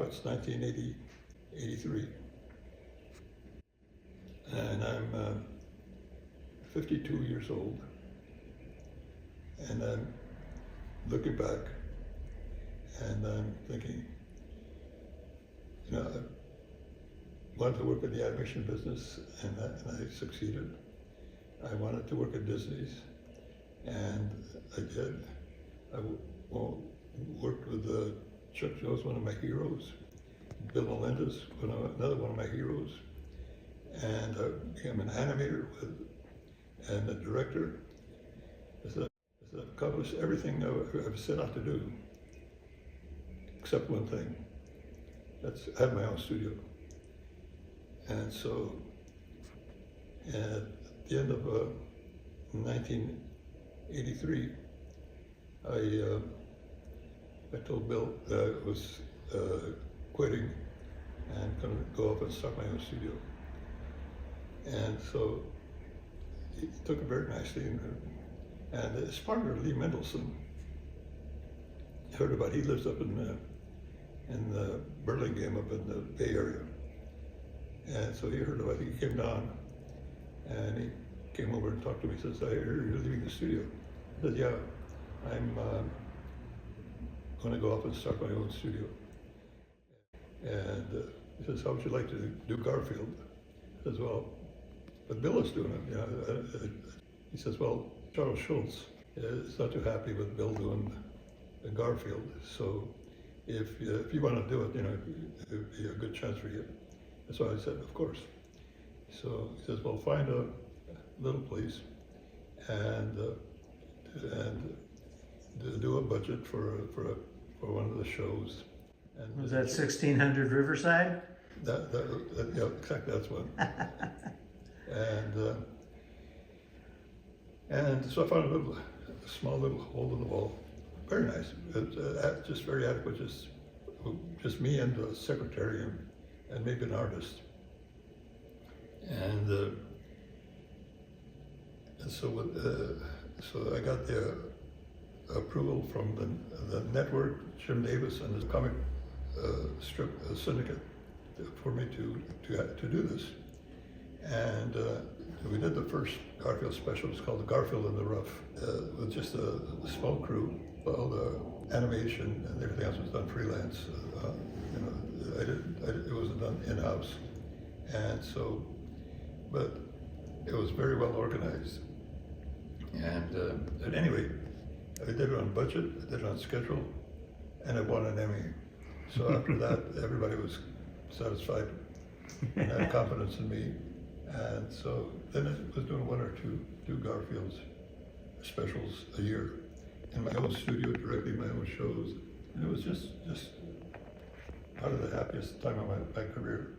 it's 1983. And I'm 52 years old. And I'm looking back and I'm thinking, I wanted to work in the animation business and I succeeded. I wanted to work at Disney's and I did. I worked with Chuck Jones, one of my heroes, Bill Melendez, another one of my heroes, and I became an animator and a director. I've accomplished everything I've set out to do, except one thing. That's have my own studio. And so, at the end of 1983, I told Bill that I was quitting and going to go up and start my own studio. And so he took it very nicely. And his partner, Lee Mendelson, heard about. He lives up in Burlingame, up in the Bay Area. And so he heard about it. He came down and he came over and talked to me. He says, "I heard you're leaving the studio." I said, "Yeah, I'm going to go up and start my own studio." And he says, "How would you like to do Garfield?" I says, "Well, but Bill is doing it." He says, "Well, Charles Schultz is not too happy with Bill doing Garfield. So if you want to do it, it'd be a good chance for you." And so I said, "Of course." So he says, "Well, find a little place and do a budget for one of the shows." And was that 1600 Riverside? Yeah, exactly, that's one. And so I found a small little hole in the wall. Very nice, just very adequate, just me and the secretary and maybe an artist. And so I got the approval from the network, Jim Davis and his comic strip syndicate, for me to do this. And we did the first Garfield special. It was called Garfield in the Rough, with just a small crew. All the animation and everything else was done freelance. It wasn't done in-house. And so, but it was very well organized. And anyway, I did it on budget, I did it on schedule, and I won an Emmy. So after that, everybody was satisfied and had confidence in me. And so then I was doing one or two Garfield specials a year in my own studio, directing my own shows. And it was just part of the happiest time of my career.